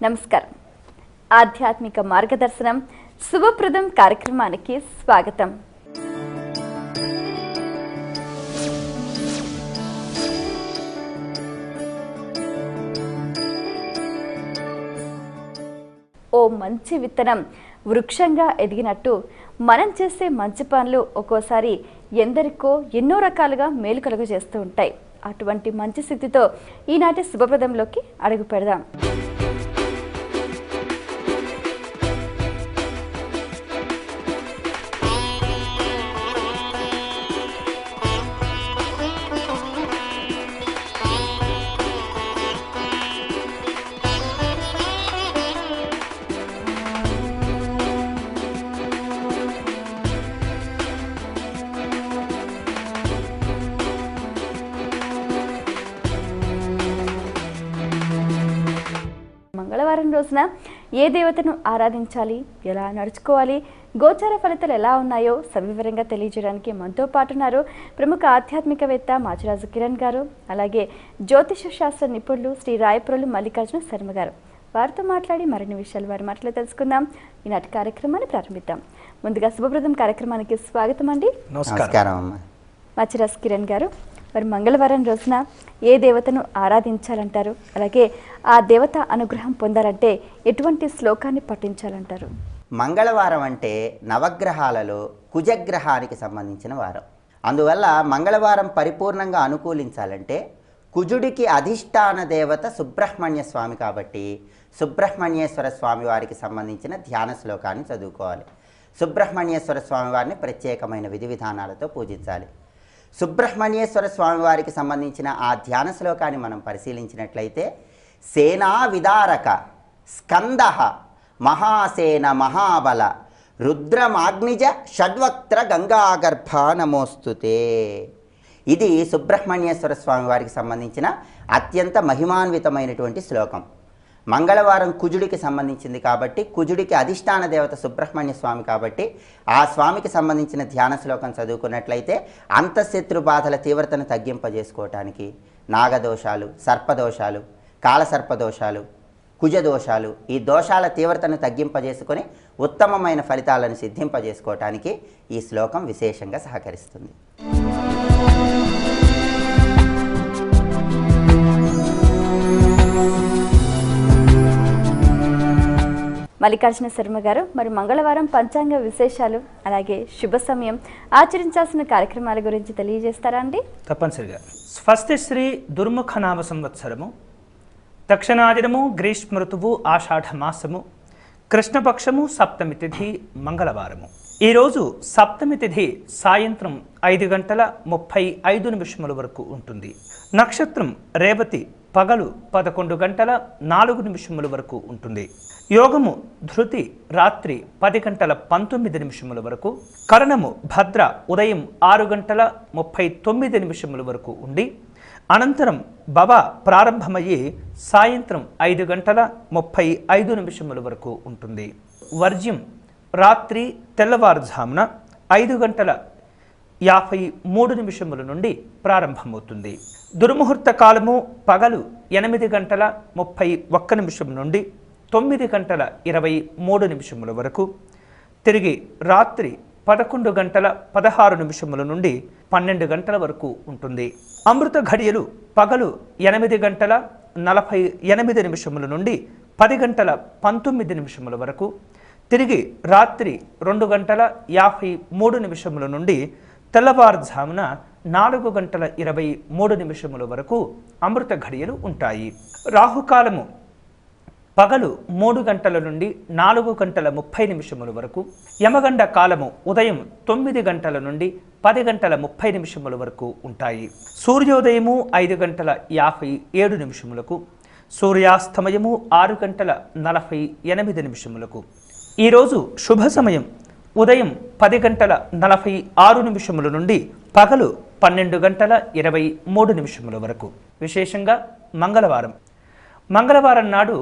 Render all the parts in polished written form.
నమస్కారం. ఆధ్యాత్మిక మార్గదర్శనం శుభప్రదం కార్యక్రమానికి స్వాగతం. ఓ మంచి విత్తనం వృక్షంగా ఎదిగినట్టు మనం చేసే మంచి పనులు ఒక్కోసారి ఎందరికో ఎన్నో రకాలుగా మేలు కలుగజేస్తూ ఉంటాయి. అటువంటి మంచి స్థితితో ఈనాటి శుభప్రదంలోకి అడుగు పెడదాం. మంగళవారం రోజున ఏ దేవతను ఆరాధించాలి, ఎలా నడుచుకోవాలి, గోచార ఫలితాలు ఎలా ఉన్నాయో సవివరంగా తెలియజేయడానికి మనతో పాటున్నారు ప్రముఖ ఆధ్యాత్మికవేత్త మాచిరాజు కిరణ్ గారు, అలాగే జ్యోతిష శాస్త్ర నిపుణులు శ్రీ రాయపురోలు మల్లికార్జున శర్మ గారు. వారితో మాట్లాడి మరిన్ని విషయాలు వారి మాటలో తెలుసుకుందాం. ఈనాటి కార్యక్రమాన్ని ప్రారంభిద్దాం. ముందుగా శుభప్రదం కార్యక్రమానికి స్వాగతం అండి. నమస్కారం. మాచిరాజు కిరణ్ గారు, మరి మంగళవారం రోజున ఏ దేవతను ఆరాధించాలంటారు, అలాగే ఆ దేవత అనుగ్రహం పొందాలంటే ఎటువంటి శ్లోకాన్ని పఠించాలంటారు? మంగళవారం అంటే నవగ్రహాలలో కుజగ్రహానికి సంబంధించిన వారం. అందువల్ల మంగళవారం పరిపూర్ణంగా అనుకూలించాలంటే కుజుడికి అధిష్టాన దేవత సుబ్రహ్మణ్య స్వామి కాబట్టి సుబ్రహ్మణ్యేశ్వర స్వామి వారికి సంబంధించిన ధ్యాన శ్లోకాన్ని చదువుకోవాలి. సుబ్రహ్మణ్యేశ్వర స్వామి వారిని ప్రత్యేకమైన విధి విధానాలతో పూజించాలి. సుబ్రహ్మణ్యేశ్వర స్వామి వారికి సంబంధించిన ఆ ధ్యాన శ్లోకాన్ని మనం పరిశీలించినట్లయితే సేనా విదారక స్కంద మహాసేన మహాబల రుద్రమాగ్నిజ షడ్వక్త్ర గంగాగర్భ నమోస్తుతే. ఇది సుబ్రహ్మణ్యేశ్వర స్వామి వారికి సంబంధించిన అత్యంత మహిమాన్వితమైనటువంటి శ్లోకం. మంగళవారం కుజుడికి సంబంధించింది కాబట్టి కుజుడికి అధిష్టాన దేవత సుబ్రహ్మణ్య స్వామి కాబట్టి ఆ స్వామికి సంబంధించిన ధ్యాన శ్లోకం చదువుకున్నట్లయితే అంతఃశత్రు బాధల తీవ్రతను తగ్గింపజేసుకోవటానికి నాగదోషాలు, సర్పదోషాలు, కాలసర్పదోషాలు, కుజదోషాలు, ఈ దోషాల తీవ్రతను తగ్గింపజేసుకొని ఉత్తమమైన ఫలితాలను సిద్ధింపజేసుకోవటానికి ఈ శ్లోకం విశేషంగా సహకరిస్తుంది. మల్లికార్జున శర్మ గారు, మరి మంగళవారం పంచాంగ విశేషాలు అలాగే శుభ సమయం ఆచరించాల్సిన కార్యక్రమాల గురించి తెలియజేస్తారా అండి? తప్పనిసరిగా. స్వస్తి శ్రీ దుర్ముఖనామ సంవత్సరము, దక్షిణాదినము, గ్రీష్మ ఋతువు, ఆషాఢ మాసము, కృష్ణపక్షము, సప్తమి తిథి, మంగళవారము. ఈరోజు సప్తమి తిథి సాయంత్రం 5:35 వరకు ఉంటుంది. నక్షత్రం రేవతి పగలు 11:04 వరకు ఉంటుంది. యోగము ధృతి రాత్రి 10:19 వరకు, కరణము భద్ర ఉదయం 6:39 వరకు ఉండి అనంతరం భవ ప్రారంభమయ్యి సాయంత్రం 5:35 వరకు ఉంటుంది. వర్జ్యం రాత్రి తెల్లవారుజామున 5:53 నుండి ప్రారంభమవుతుంది. దుర్ముహూర్త కాలము పగలు 8:31 నుండి 9:23 వరకు, తిరిగి రాత్రి 11:16 నుండి 12 గంటల వరకు ఉంటుంది. అమృత ఘడియలు పగలు 8:48 నుండి 10:19 వరకు, తిరిగి రాత్రి 2:53 నుండి తెల్లవారుజామున 4:23 వరకు అమృత ఘడియలు ఉంటాయి. రాహుకాలము పగలు 3 గంటల నుండి 4:30 వరకు, యమగండ కాలము ఉదయం 9 గంటల నుండి 10:30 వరకు ఉంటాయి. సూర్యోదయము 5:57, సూర్యాస్తమయము 6:48. ఈరోజు శుభ సమయం ఉదయం 10:46 నుండి పగలు 12:23 వరకు. విశేషంగా మంగళవారం నాడు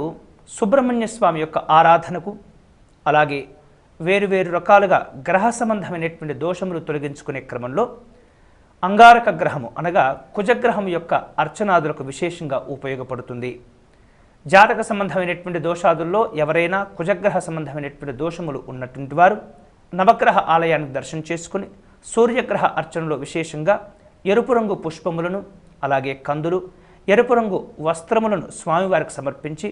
సుబ్రహ్మణ్య స్వామి యొక్క ఆరాధనకు, అలాగే వేరువేరు రకాలుగా గ్రహ సంబంధమైనటువంటి దోషములు తొలగించుకునే క్రమంలో అంగారక గ్రహము అనగా కుజగ్రహం యొక్క అర్చనాదులకు విశేషంగా ఉపయోగపడుతుంది. జాతక సంబంధమైనటువంటి దోషాదుల్లో ఎవరైనా కుజగ్రహ సంబంధమైనటువంటి దోషములు ఉన్నటువంటి వారు నవగ్రహ ఆలయాన్ని దర్శనం చేసుకుని సూర్యగ్రహ అర్చనలో విశేషంగా ఎరుపు రంగు పుష్పములను అలాగే కందులు ఎరుపు రంగు వస్త్రములను స్వామివారికి సమర్పించి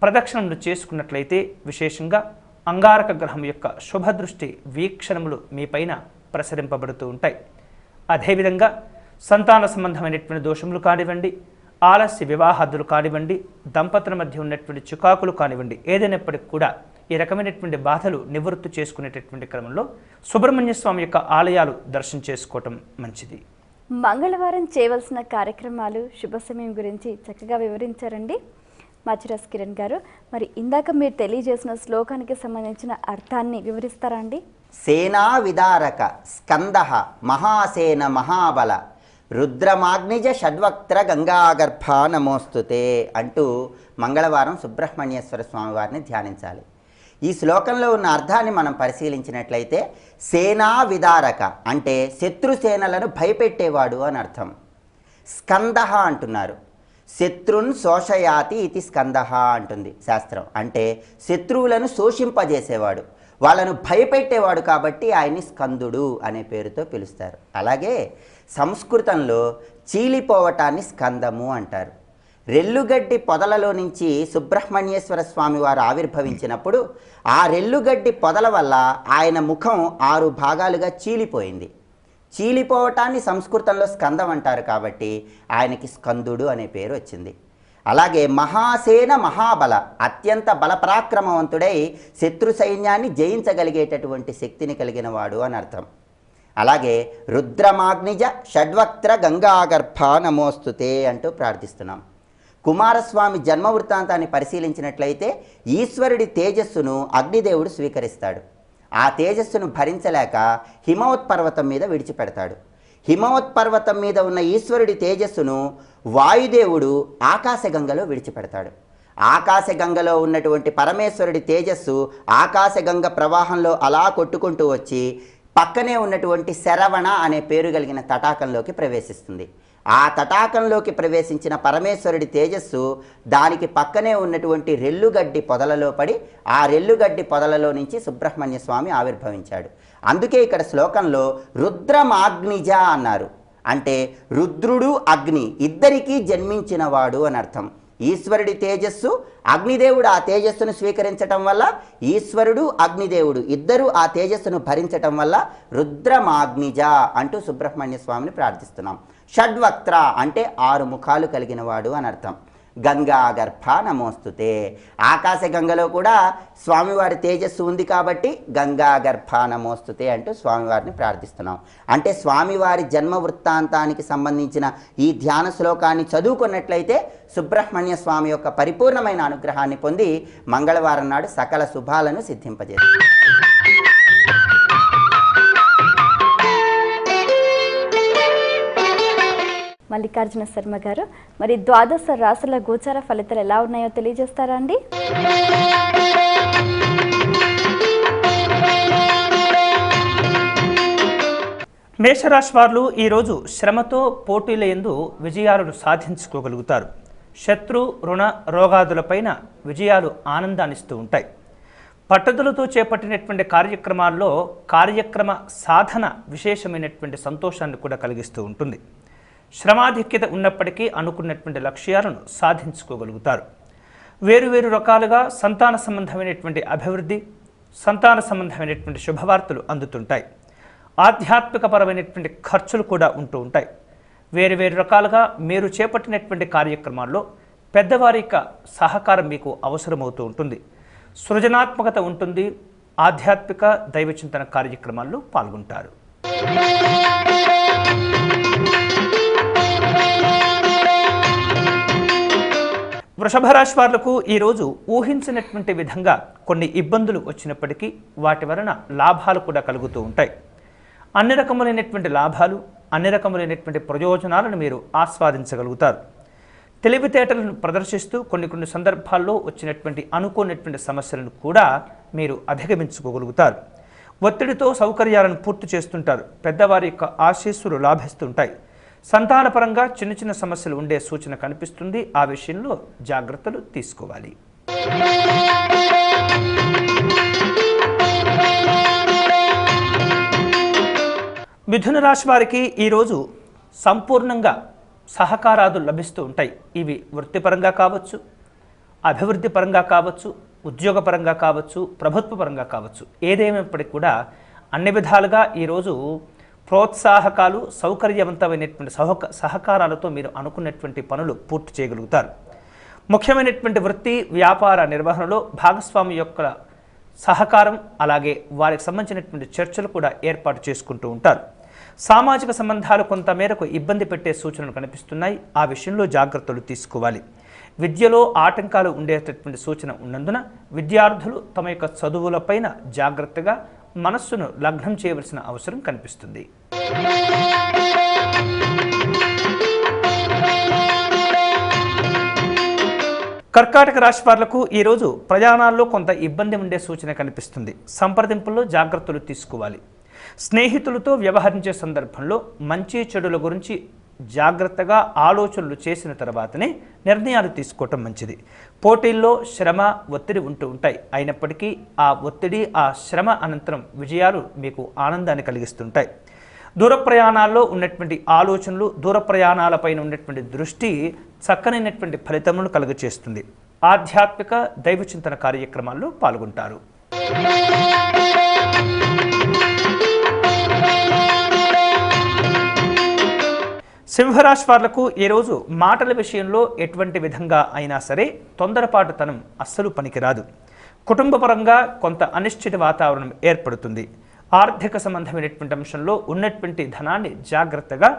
ప్రదక్షిణములు చేసుకున్నట్లయితే విశేషంగా అంగారక గ్రహం యొక్క శుభదృష్టి వీక్షణములు మీపైన ప్రసరింపబడుతూ ఉంటాయి. అదేవిధంగా సంతాన సంబంధమైనటువంటి దోషములు కానివ్వండి, ఆలస్య వివాహాదులు కానివ్వండి, దంపతుల మధ్య ఉన్నటువంటి చికాకులు కానివ్వండి, ఏదైనప్పటికీ కూడా ఈ రకమైనటువంటి బాధలు నివృత్తి చేసుకునేటటువంటి క్రమంలో సుబ్రహ్మణ్య స్వామి యొక్క ఆలయాలు దర్శనం చేసుకోవటం మంచిది. మంగళవారం చేయవలసిన కార్యక్రమాలు శుభ సమయం గురించి చక్కగా వివరించారండి మాచిరాజ్ కిరణ్ గారు. మరి ఇందాక మీరు తెలియజేసిన శ్లోకానికి సంబంధించిన అర్థాన్ని వివరిస్తారా అండి? సేనా విదారక స్కంద మహాసేన మహాబల రుద్రమాగ్నిజ షడ్వక్త్ర గంగాగర్భ నమోస్తుతే అంటూ మంగళవారం సుబ్రహ్మణ్యేశ్వర స్వామి వారిని ధ్యానించాలి. ఈ శ్లోకంలో ఉన్న అర్థాన్ని మనం పరిశీలించినట్లయితే సేనా విదారక అంటే శత్రుసేనలను భయపెట్టేవాడు అని అర్థం. స్కంద అంటున్నారు, శత్రున్ శోషయాతి ఇది స్కంద అంటుంది శాస్త్రం. అంటే శత్రువులను శోషింపజేసేవాడు, వాళ్ళను భయపెట్టేవాడు కాబట్టి ఆయన్ని స్కందుడు అనే పేరుతో పిలుస్తారు. అలాగే సంస్కృతంలో చీలిపోవటాన్ని స్కందము అంటారు. రెల్లుగడ్డి పొదలలో నుంచి సుబ్రహ్మణ్యేశ్వర స్వామి వారు ఆవిర్భవించినప్పుడు ఆ రెల్లుగడ్డి పొదల వల్ల ఆయన ముఖం 6 భాగాలుగా చీలిపోయింది. చీలిపోవటాన్ని సంస్కృతంలో స్కందం అంటారు కాబట్టి ఆయనకి స్కందుడు అనే పేరు వచ్చింది. అలాగే మహాసేన మహాబల అత్యంత బలపరాక్రమవంతుడై శత్రు సైన్యాన్ని జయించగలిగేటటువంటి శక్తిని కలిగిన వాడు అని అర్థం. అలాగే రుద్రమాగ్నిజ షడ్వక్త్ర గంగాగర్భ నమోస్తుతే అంటూ ప్రార్థిస్తున్నాం. కుమారస్వామి జన్మ వృత్తాంతాన్ని పరిశీలించినట్లయితే ఈశ్వరుడి తేజస్సును అగ్నిదేవుడు స్వీకరిస్తాడు. ఆ తేజస్సును భరించలేక హిమవత్పర్వతం మీద విడిచిపెడతాడు. హిమవత్పర్వతం మీద ఉన్న ఈశ్వరుడి తేజస్సును వాయుదేవుడు ఆకాశగంగలో విడిచిపెడతాడు. ఆకాశగంగలో ఉన్నటువంటి పరమేశ్వరుడి తేజస్సు ఆకాశగంగ ప్రవాహంలో అలా కొట్టుకుంటూ వచ్చి పక్కనే ఉన్నటువంటి శరవణ అనే పేరు కలిగిన తటాకంలోకి ప్రవేశిస్తుంది. ఆ తటాకంలోకి ప్రవేశించిన పరమేశ్వరుడి తేజస్సు దానికి పక్కనే ఉన్నటువంటి రెల్లుగడ్డి పొదలలో పడి ఆ రెల్లుగడ్డి పొదలలో నుంచి సుబ్రహ్మణ్య స్వామి ఆవిర్భవించాడు. అందుకే ఇక్కడ శ్లోకంలో రుద్రమాగ్నిజ అన్నారు. అంటే రుద్రుడు అగ్ని ఇద్దరికీ జన్మించినవాడు అని అర్థం. ఈశ్వరుడి తేజస్సు, అగ్నిదేవుడు ఆ తేజస్సును స్వీకరించటం వల్ల ఈశ్వరుడు అగ్నిదేవుడు ఇద్దరూ ఆ తేజస్సును భరించటం వల్ల రుద్రమాగ్నిజ అంటూ సుబ్రహ్మణ్య స్వామిని ప్రార్థిస్తున్నాం. షడ్వక్త్ర అంటే 6 ముఖాలు కలిగిన వాడు అని అర్థం. గంగాగర్భ నమోస్తుతే ఆకాశగంగలో కూడా స్వామివారి తేజస్సు ఉంది కాబట్టి గంగాగర్భ నమోస్తుతే అంటూ స్వామివారిని ప్రార్థిస్తున్నాం. అంటే స్వామివారి జన్మ వృత్తాంతానికి సంబంధించిన ఈ ధ్యాన శ్లోకాన్ని చదువుకున్నట్లయితే సుబ్రహ్మణ్య స్వామి యొక్క పరిపూర్ణమైన అనుగ్రహాన్ని పొంది మంగళవారం నాడు సకల శుభాలను సిద్ధింపజేస్తారు. మల్లికార్జున శర్మ గారు, మరి ద్వాదశ రాశుల గోచార ఫలితాలు ఎలా ఉన్నాయో తెలియజేస్తారా అండి? మేషరాశి వారు ఈరోజు శ్రమతో పోటీల యందు విజయాలను సాధించుకోగలుగుతారు. శత్రు రుణ రోగాదులపైన విజయాలు ఆనందాన్నిస్తూ ఉంటాయి. పట్టుదలతో చేపట్టినటువంటి కార్యక్రమాల్లో కార్యక్రమ సాధన విశేషమైనటువంటి సంతోషాన్ని కూడా కలిగిస్తూ ఉంటుంది. శ్రమాధిక్యత ఉన్నప్పటికీ అనుకున్నటువంటి లక్ష్యాలను సాధించుకోగలుగుతారు. వేరువేరు రకాలుగా సంతాన సంబంధమైనటువంటి అభివృద్ధి, సంతాన సంబంధమైనటువంటి శుభవార్తలు అందుతుంటాయి. ఆధ్యాత్మికపరమైనటువంటి ఖర్చులు కూడా ఉంటూ ఉంటాయి. వేరువేరు రకాలుగా మీరు చేపట్టినటువంటి కార్యక్రమాల్లో పెద్దవారి యొక్క సహకారం మీకు అవసరమవుతూ ఉంటుంది. సృజనాత్మకత ఉంటుంది. ఆధ్యాత్మిక దైవచింతన కార్యక్రమాల్లో పాల్గొంటారు. వృషభ రాశి వాళ్లకు ఈరోజు ఊహించినటువంటి విధంగా కొన్ని ఇబ్బందులు వచ్చినప్పటికీ వాటి వలన లాభాలు కూడా కలుగుతూ ఉంటాయి. అన్ని రకములైనటువంటి లాభాలు, అన్ని రకములైనటువంటి ప్రయోజనాలను మీరు ఆస్వాదించగలుగుతారు. తెలివితేటలను ప్రదర్శిస్తూ కొన్ని సందర్భాల్లో వచ్చినటువంటి అనుకోనటువంటి సమస్యలను కూడా మీరు అధిగమించుకోగలుగుతారు. ఒత్తిడితో సౌకర్యాలను పూర్తి చేస్తుంటారు. పెద్దవారి యొక్క ఆశీస్సులు లాభిస్తుంటాయి. సంతానపరంగా చిన్న చిన్న సమస్యలు ఉండే సూచన కనిపిస్తుంది. ఆ విషయంలో జాగ్రత్తలు తీసుకోవాలి. మిథున రాశి వారికి ఈరోజు సంపూర్ణంగా సహకారాలు లభిస్తూ ఉంటాయి. ఇవి వృత్తిపరంగా కావచ్చు, అభివృద్ధి పరంగా కావచ్చు, ఉద్యోగపరంగా కావచ్చు, ప్రభుత్వ పరంగా కావచ్చు. ఏదేమైనప్పటికీ కూడా అన్ని విధాలుగా ఈరోజు ప్రోత్సాహకాలు, సౌకర్యవంతమైనటువంటి సహకారాలతో మీరు అనుకున్నటువంటి పనులు పూర్తి చేయగలుగుతారు. ముఖ్యమైనటువంటి వృత్తి వ్యాపార నిర్వహణలో భాగస్వామి యొక్క సహకారం, అలాగే వారికి సంబంధించినటువంటి చర్చలు కూడా ఏర్పాటు చేసుకుంటూ ఉంటారు. సామాజిక సంబంధాలు కొంత మేరకు ఇబ్బంది పెట్టే సూచనలు కనిపిస్తున్నాయి. ఆ విషయంలో జాగ్రత్తలు తీసుకోవాలి. విద్యలో ఆటంకాలు ఉండేటటువంటి సూచన ఉన్నందున విద్యార్థులు తమ యొక్క చదువులపైన జాగ్రత్తగా మనస్సును లగ్నం చేయవలసిన అవసరం కనిపిస్తుంది. కర్కాటక రాశి వాళ్లకు ఈరోజు ప్రయాణాల్లో కొంత ఇబ్బంది ఉండే సూచన కనిపిస్తుంది. సంప్రదింపుల్లో జాగ్రత్తలు తీసుకోవాలి. స్నేహితులతో వ్యవహరించే సందర్భంలో మంచి చెడుల గురించి జాగ్రత్తగా ఆలోచనలు చేసిన తర్వాతనే నిర్ణయాలు తీసుకోవటం మంచిది. పోటీల్లో శ్రమ, ఒత్తిడి ఉంటూ ఉంటాయి. అయినప్పటికీ ఆ ఒత్తిడి, ఆ శ్రమ అనంతరం విజయాలు మీకు ఆనందాన్ని కలిగిస్తుంటాయి. దూర ప్రయాణాల్లో ఉన్నటువంటి ఆలోచనలు, దూర ప్రయాణాలపైన ఉన్నటువంటి దృష్టి చక్కనైనటువంటి ఫలితములను కలుగచేస్తుంది. ఆధ్యాత్మిక దైవ చింతన కార్యక్రమాల్లో పాల్గొంటారు. సింహరాశి వాళ్లకు ఈరోజు మాటల విషయంలో ఎటువంటి విధంగా అయినా సరే తొందరపాటుతనం అస్సలు పనికిరాదు. కుటుంబపరంగా కొంత అనిశ్చిత వాతావరణం ఏర్పడుతుంది. ఆర్థిక సంబంధమైనటువంటి అంశంలో ఉన్నటువంటి ధనాన్ని జాగ్రత్తగా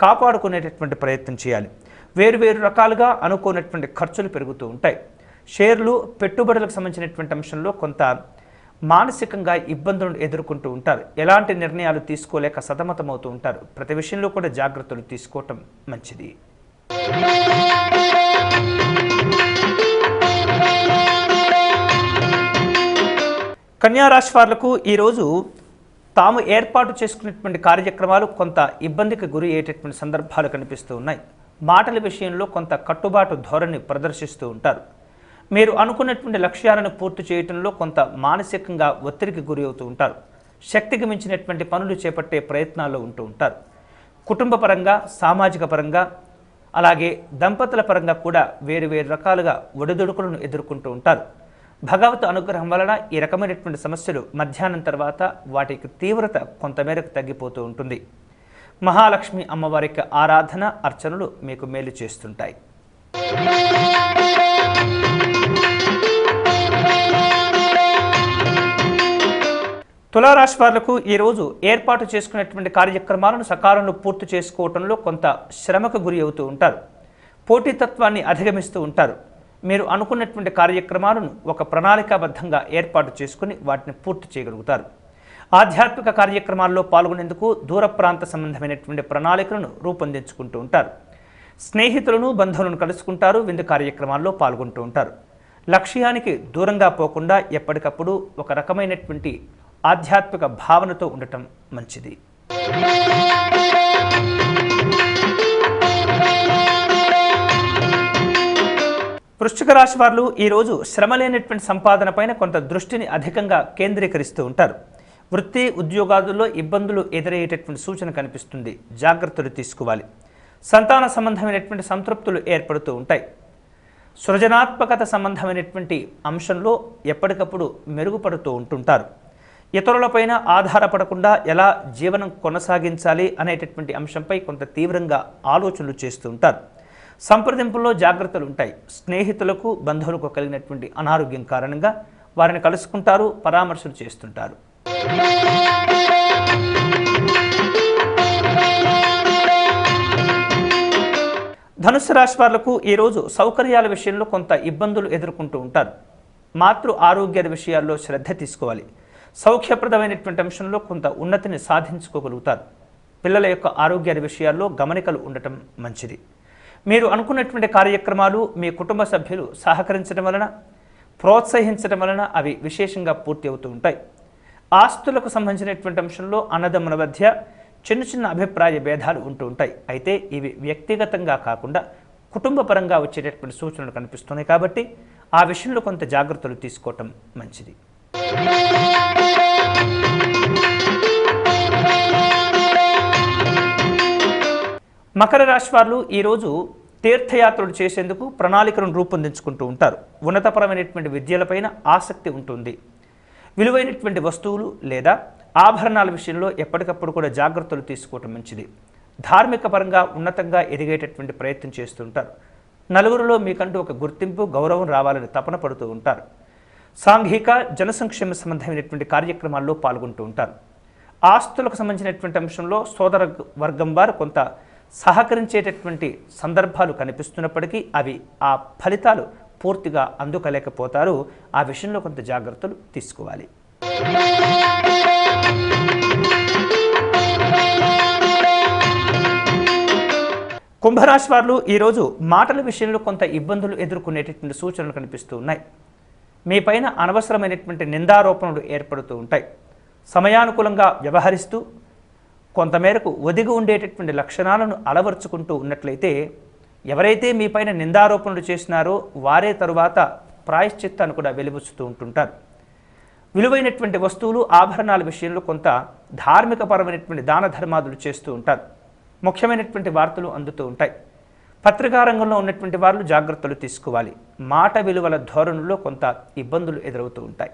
కాపాడుకునేటటువంటి ప్రయత్నం చేయాలి. వేరువేరు రకాలుగా అనుకోనటువంటి ఖర్చులు పెరుగుతూ ఉంటాయి. షేర్లు, పెట్టుబడులకు సంబంధించినటువంటి అంశంలో కొంత మానసికంగా ఇబ్బందులను ఎదుర్కొంటూ ఉంటారు. ఎలాంటి నిర్ణయాలు తీసుకోలేక సతమతమవుతూ ఉంటారు. ప్రతి విషయంలో కూడా జాగ్రత్తలు తీసుకోవటం మంచిది. కన్యా రాశి వాళ్లకు ఈరోజు తాము ఏర్పాటు చేసుకున్నటువంటి కార్యక్రమాలు కొంత ఇబ్బందికి గురి అయ్యేటటువంటి సందర్భాలు కనిపిస్తూ ఉన్నాయి. మాటల విషయంలో కొంత కట్టుబాటు ధోరణి ప్రదర్శిస్తూ ఉంటారు. మీరు అనుకున్నటువంటి లక్ష్యాలను పూర్తి చేయడంలో కొంత మానసికంగా ఒత్తిడికి గురి అవుతూ ఉంటారు. శక్తికి మించినటువంటి పనులు చేపట్టే ప్రయత్నాల్లో ఉంటూ ఉంటారు. కుటుంబ పరంగా, సామాజిక పరంగా, అలాగే దంపతుల పరంగా కూడా వేరు రకాలుగా ఒడిదుడుకులను ఎదుర్కొంటూ ఉంటారు. భగవత్ అనుగ్రహం వలన ఈ రకమైనటువంటి సమస్యలు మధ్యాహ్నం తర్వాత వాటికి తీవ్రత కొంతమేరకు తగ్గిపోతూ ఉంటుంది. మహాలక్ష్మి అమ్మవారికి ఆరాధన, అర్చనలు మీకు మేలు చేస్తుంటాయి. తులారాశి వాళ్లకు ఈరోజు ఏర్పాటు చేసుకున్నటువంటి కార్యక్రమాలను సకాలంలో పూర్తి చేసుకోవడంలో కొంత శ్రమకు గురి అవుతూ ఉంటారు. పోటీతత్వాన్ని అధిగమిస్తూ ఉంటారు. మీరు అనుకున్నటువంటి కార్యక్రమాలను ఒక ప్రణాళికాబద్ధంగా ఏర్పాటు చేసుకుని వాటిని పూర్తి చేయగలుగుతారు. ఆధ్యాత్మిక కార్యక్రమాల్లో పాల్గొనేందుకు దూర ప్రాంత సంబంధమైనటువంటి ప్రణాళికలను రూపొందించుకుంటూ ఉంటారు. స్నేహితులను, బంధువులను కలుసుకుంటారు. విందు కార్యక్రమాల్లో పాల్గొంటూ ఉంటారు. లక్ష్యానికి దూరంగా పోకుండా ఎప్పటికప్పుడు ఒక రకమైనటువంటి ఆధ్యాత్మిక భావనతో ఉండటం మంచిది. వృశ్చిక రాశి వారు ఈరోజు శ్రమ లేనటువంటి సంపాదన పైన కొంత దృష్టిని అధికంగా కేంద్రీకరిస్తూ ఉంటారు. వృత్తి, ఉద్యోగాదుల్లో ఇబ్బందులు ఎదురయ్యేటటువంటి సూచన కనిపిస్తుంది. జాగ్రత్తలు తీసుకోవాలి. సంతాన సంబంధమైనటువంటి సంతృప్తులు ఏర్పడుతూ ఉంటాయి. సృజనాత్మకత సంబంధమైనటువంటి అంశంలో ఎప్పటికప్పుడు మెరుగుపడుతూ ఉంటుంటారు. ఇతరులపైన ఆధారపడకుండా ఎలా జీవనం కొనసాగించాలి అనేటటువంటి అంశంపై కొంత తీవ్రంగా ఆలోచనలు చేస్తూ ఉంటారు. సంప్రదింపుల్లో జాగ్రత్తలు ఉంటాయి. స్నేహితులకు, బంధువులకు కలిగినటువంటి అనారోగ్యం కారణంగా వారిని కలుసుకుంటారు, పరామర్శలు చేస్తుంటారు. ధనుస్సు రాశి వాళ్లకు ఈరోజు సౌకర్యాల విషయంలో కొంత ఇబ్బందులు ఎదుర్కొంటూ ఉంటారు. మాతృ ఆరోగ్య విషయాల్లో శ్రద్ధ తీసుకోవాలి. సౌఖ్యప్రదమైనటువంటి అంశంలో కొంత ఉన్నతిని సాధించుకోగలుగుతారు. పిల్లల యొక్క ఆరోగ్య విషయాల్లో గమనికలు ఉండటం మంచిది. మీరు అనుకున్నటువంటి కార్యక్రమాలు మీ కుటుంబ సభ్యులు సహకరించడం వలన, ప్రోత్సహించడం వలన అవి విశేషంగా పూర్తి అవుతూ ఉంటాయి. ఆస్తులకు సంబంధించినటువంటి అంశంలో అన్నదమ్ముల మధ్య చిన్న చిన్న అభిప్రాయ భేదాలు ఉంటూ ఉంటాయి. అయితే ఇవి వ్యక్తిగతంగా కాకుండా కుటుంబ పరంగా వచ్చేటటువంటి సూచనలు కనిపిస్తున్నాయి కాబట్టి ఆ విషయంలో కొంత జాగ్రత్తలు తీసుకోవటం మంచిది. మకర రాశి వారు ఈరోజు తీర్థయాత్రలు చేసేందుకు ప్రణాళికలను రూపొందించుకుంటూ ఉంటారు. ఉన్నతపరమైనటువంటి విద్యలపైన ఆసక్తి ఉంటుంది. విలువైనటువంటి వస్తువులు లేదా ఆభరణాల విషయంలో ఎప్పటికప్పుడు కూడా జాగ్రత్తలు తీసుకోవటం మంచిది. ధార్మిక పరంగా ఉన్నతంగా ఎదిగేటటువంటి ప్రయత్నం చేస్తుంటారు. నలుగురిలో మీకంటూ ఒక గుర్తింపు, గౌరవం రావాలని తపన పడుతూ ఉంటారు. సాంఘిక జనసంక్షేమ సంబంధమైనటువంటి కార్యక్రమాల్లో పాల్గొంటూ ఉంటారు. ఆస్తులకు సంబంధించినటువంటి అంశంలో సోదర వర్గం వారు కొంత సహకరించేటటువంటి సందర్భాలు కనిపిస్తున్నప్పటికీ అవి ఆ ఫలితాలు పూర్తిగా అందుకోలేకపోతారు. ఆ విషయంలో కొంత జాగ్రత్తలు తీసుకోవాలి. కుంభరాశి వారు ఈరోజు మాటల విషయంలో కొంత ఇబ్బందులు ఎదుర్కొనేటటువంటి సూచనలు కనిపిస్తూ ఉన్నాయి. మీ పైన అనవసరమైనటువంటి నిందారోపణలు ఏర్పడుతూ ఉంటాయి. సమయానుకూలంగా వ్యవహరిస్తూ కొంతమేరకు ఒదిగి ఉండేటటువంటి లక్షణాలను అలవర్చుకుంటూ ఉన్నట్లయితే ఎవరైతే మీ పైన నిందారోపణలు చేసినారో వారే తరువాత ప్రాయశ్చిత్తాన్ని కూడా వెలిబుచ్చుతూ ఉంటుంటారు. విలువైనటువంటి వస్తువులు, ఆభరణాల విషయంలో కొంత ధార్మికపరమైనటువంటి దాన ధర్మాదులు చేస్తూ ఉంటారు. ముఖ్యమైనటువంటి వార్తలు అందుతూ ఉంటాయి. పత్రికా రంగంలో ఉన్నటువంటి వారు జాగ్రత్తలు తీసుకోవాలి. మాట విలువల ధోరణిలో కొంత ఇబ్బందులు ఎదురవుతూ ఉంటాయి.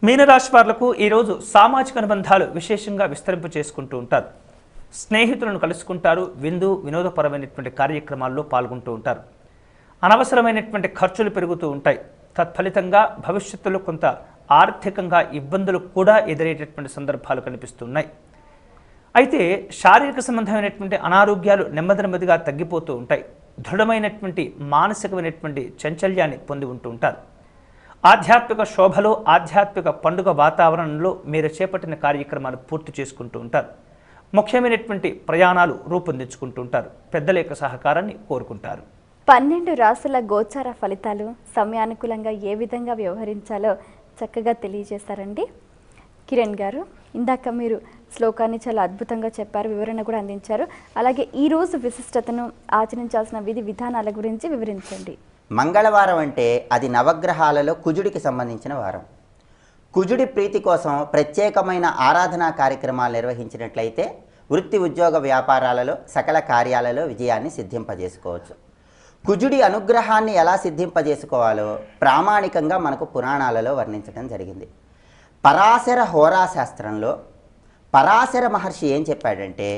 మీనరాశి వారులకు ఈరోజు సామాజిక అనుబంధాలు విశేషంగా విస్తరింపు చేసుకుంటూ ఉంటారు. స్నేహితులను కలుసుకుంటారు. వినోదపరమైనటువంటి కార్యక్రమాల్లో పాల్గొంటూ ఉంటారు. అనవసరమైనటువంటి ఖర్చులు పెరుగుతూ ఉంటాయి. తత్ఫలితంగా భవిష్యత్తులో కొంత ఆర్థికంగా ఇబ్బందులు కూడా ఎదురయ్యేటటువంటి సందర్భాలు కనిపిస్తున్నాయి. అయితే శారీరక సంబంధమైనటువంటి అనారోగ్యాలు నెమ్మదిగా తగ్గిపోతూ ఉంటాయి. దృఢమైనటువంటి మానసికమైనటువంటి చంచల్యాన్ని పొంది ఉంటూ ఉంటారు. ఆధ్యాత్మిక శోభలో, ఆధ్యాత్మిక పండుగ వాతావరణంలో మీరు చేపట్టిన కార్యక్రమాలు పూర్తి చేసుకుంటూ ఉంటారు. ముఖ్యమైనటువంటి ప్రయాణాలు రూపొందించుకుంటూ ఉంటారు. పెద్దల యొక్క సహకారాన్ని కోరుకుంటారు. 12 రాసుల గోచార ఫలితాలు సమయానుకూలంగా ఏ విధంగా వ్యవహరించాలో చక్కగా తెలియజేశారండి కిరణ్ గారు. ఇందాక మీరు శ్లోకాన్ని చాలా అద్భుతంగా చెప్పారు, వివరణ కూడా అందించారు. అలాగే ఈరోజు విశిష్టతను, ఆచరించాల్సిన విధి విధానాల గురించి వివరించండి. మంగళవారం అంటే అది నవగ్రహాలలో కుజుడికి సంబంధించిన వారం. కుజుడి ప్రీతి కోసం ప్రత్యేకమైన ఆరాధనా కార్యక్రమాలు నిర్వహించినట్లయితే వృత్తి, ఉద్యోగ, వ్యాపారాలలో సకల కార్యాలలో విజయాన్ని సిద్ధింపజేసుకోవచ్చు. కుజుడి అనుగ్రహాన్ని ఎలా సిద్ధింపజేసుకోవాలో ప్రామాణికంగా మనకు పురాణాలలో వర్ణించడం జరిగింది. పరాశర హోరాశాస్త్రంలో పరాశర మహర్షి ఏం చెప్పాడంటే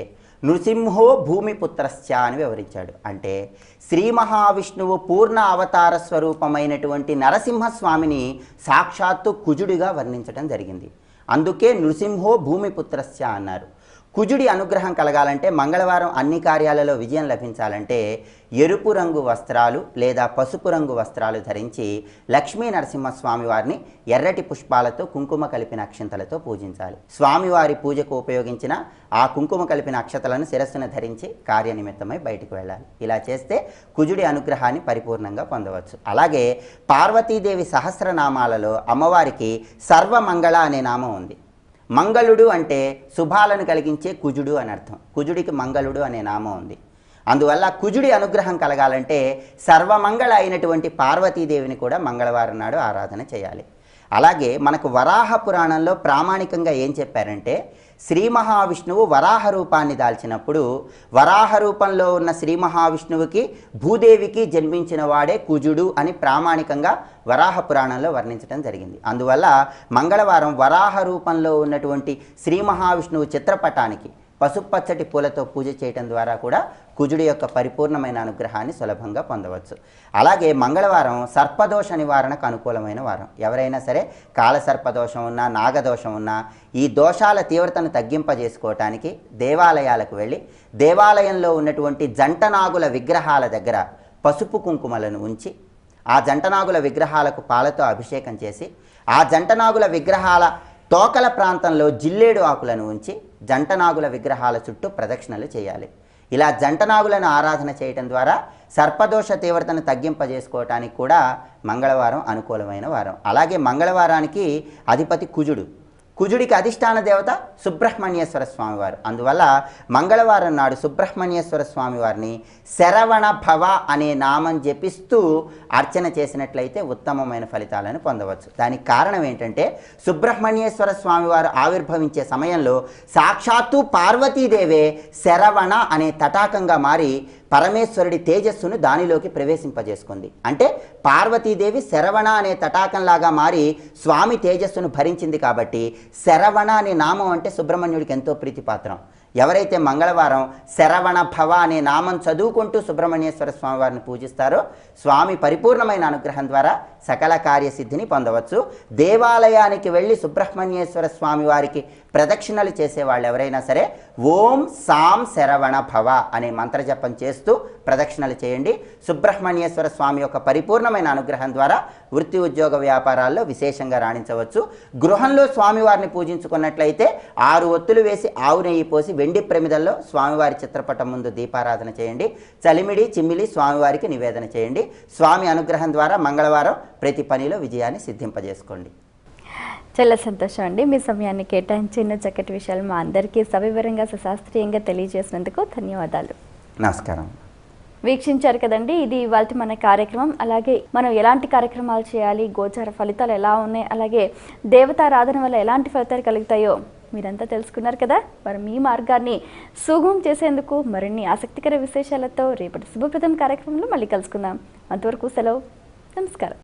నృసింహో భూమిపుత్రశ్చ అని వివరించాడు. అంటే శ్రీ మహావిష్ణువు పూర్ణ అవతార స్వరూపమైనటువంటి నరసింహస్వామిని సాక్షాత్తు కుజుడిగా వర్ణించడం జరిగింది. అందుకే నృసింహో భూమిపుత్రశ్చ అన్నారు. కుజుడి అనుగ్రహం కలగాలంటే, మంగళవారం అన్ని కార్యాలలో విజయం లభించాలంటే ఎరుపు రంగు వస్త్రాలు లేదా పసుపు రంగు వస్త్రాలు ధరించి లక్ష్మీ నరసింహస్వామి వారిని ఎర్రటి పుష్పాలతో కుంకుమ కలిపిన అక్షంతలతో పూజించాలి. స్వామివారి పూజకు ఉపయోగించిన ఆ కుంకుమ కలిపిన అక్షతలను శిరస్సును ధరించి కార్యనిమిత్తమై బయటికి వెళ్ళాలి. ఇలా చేస్తే కుజుడి అనుగ్రహాన్ని పరిపూర్ణంగా పొందవచ్చు. అలాగే పార్వతీదేవి సహస్రనామాలలో అమ్మవారికి సర్వమంగళ అనే నామం ఉంది. మంగళుడు అంటే శుభాలను కలిగించే కుజుడు అని అర్థం. కుజుడికి మంగళుడు అనే నామం ఉంది. అందువల్ల కుజుడి అనుగ్రహం కలగాలంటే సర్వమంగళ అయినటువంటి పార్వతీదేవిని కూడా మంగళవారం నాడు ఆరాధన చేయాలి. అలాగే మనకు వరాహ పురాణంలో ప్రామాణికంగా ఏం చెప్పారంటే శ్రీ మహావిష్ణువు వరాహ రూపాన్ని దాల్చినప్పుడు వరాహ రూపంలో ఉన్న శ్రీ మహావిష్ణువుకి భూదేవికి జన్మించిన వాడే కుజుడు అని ప్రామాణికంగా వరాహ పురాణంలో వర్ణించడం జరిగింది. అందువల్ల మంగళవారం వరాహ రూపంలో ఉన్నటువంటి శ్రీ మహావిష్ణువు చిత్రపటానికి పసుపచ్చటి పూలతో పూజ చేయటం ద్వారా కూడా కుజుడి యొక్క పరిపూర్ణమైన అనుగ్రహాన్ని సులభంగా పొందవచ్చు. అలాగే మంగళవారం సర్పదోష నివారణకు అనుకూలమైన వారం. ఎవరైనా సరే కాలసర్పదోషం ఉన్నా, నాగదోషం ఉన్నా ఈ దోషాల తీవ్రతను తగ్గింపజేసుకోవటానికి దేవాలయాలకు వెళ్ళి దేవాలయంలో ఉన్నటువంటి జంటనాగుల విగ్రహాల దగ్గర పసుపు కుంకుమలను ఉంచి ఆ జంటనాగుల విగ్రహాలకు పాలతో అభిషేకం చేసి ఆ జంటనాగుల విగ్రహాల తోకల ప్రాంతంలో జిల్లేడు ఆకులను ఉంచి జంటనాగుల విగ్రహాల చుట్టూ ప్రదక్షిణలు చేయాలి. ఇలా జంటనాగులను ఆరాధన చేయటం ద్వారా సర్పదోష తీవ్రతను తగ్గింపజేసుకోవటానికి కూడా మంగళవారం అనుకూలమైన వారం. అలాగే మంగళవారానికి అధిపతి కుజుడు. కుజుడికి అధిష్టాన దేవత సుబ్రహ్మణ్యేశ్వర స్వామివారు. అందువల్ల మంగళవారం నాడు సుబ్రహ్మణ్యేశ్వర స్వామివారిని శరవణ భవ అనే నామం జపిస్తూ అర్చన చేసినట్లయితే ఉత్తమమైన ఫలితాలను పొందవచ్చు. దానికి కారణం ఏంటంటే సుబ్రహ్మణ్యేశ్వర స్వామివారు ఆవిర్భవించే సమయంలో సాక్షాత్తు పార్వతీదేవే శరవణ అనే తటాకంగా మారి పరమేశ్వరుడి తేజస్సును దానిలోకి ప్రవేశింపజేసుకుంది. అంటే పార్వతీదేవి శరవణ అనే తటాకంలాగా మారి స్వామి తేజస్సును భరించింది కాబట్టి శరవణ అనే నామం అంటే సుబ్రహ్మణ్యుడికి ఎంతో ప్రీతిపాత్రం. ఎవరైతే మంగళవారం శరవణ భవ అనే నామం చదువుకుంటూ సుబ్రహ్మణ్యేశ్వర స్వామి వారిని పూజిస్తారో స్వామి పరిపూర్ణమైన అనుగ్రహం ద్వారా సకల కార్యసిద్ధిని పొందవచ్చు. దేవాలయానికి వెళ్ళి సుబ్రహ్మణ్యేశ్వర స్వామి వారికి ప్రదక్షిణలు చేసేవాళ్ళు ఎవరైనా సరే ఓం సాం శరవణ భవ అనే మంత్రజపం చేస్తూ ప్రదక్షిణలు చేయండి. సుబ్రహ్మణ్యేశ్వర స్వామి యొక్క పరిపూర్ణమైన అనుగ్రహం ద్వారా వృత్తి ఉద్యోగ వ్యాపారాల్లో విశేషంగా రాణించవచ్చు. గృహంలో స్వామివారిని పూజించుకున్నట్లయితే 6 ఒత్తులు వేసి ఆవు నెయ్యి పోసి వెండి ప్రమిదల్లో స్వామివారి చిత్రపటం ముందు దీపారాధన చేయండి. చలిమిడి చిమ్మిలి స్వామివారికి నివేదన చేయండి. స్వామి అనుగ్రహం ద్వారా మంగళవారం ప్రతి పనిలో విజయాన్ని సిద్ధింపజేసుకోండి. చాలా సంతోషం అండి. మీ సమయాన్ని కేటాయించిన చక్కటి విషయాలు మా అందరికీ సవివరంగా సుశాస్త్రీయంగా తెలియజేసినందుకు ధన్యవాదాలు. నమస్కారం. వీక్షించారు కదండి, ఇది ఇవాళ మన కార్యక్రమం. అలాగే మనం ఎలాంటి కార్యక్రమాలు చేయాలి, గోచార ఫలితాలు ఎలా ఉన్నాయి, అలాగే దేవతారాధన వల్ల ఎలాంటి ఫలితాలు కలుగుతాయో మీరంతా తెలుసుకున్నారు కదా. మరి మీ మార్గాన్ని సుగమం చేసేందుకు మరిన్ని ఆసక్తికర విశేషాలతో రేపటి శుభప్రదం కార్యక్రమంలో మళ్ళీ కలుసుకుందాం. అంతవరకు సెలవు. నమస్కారం.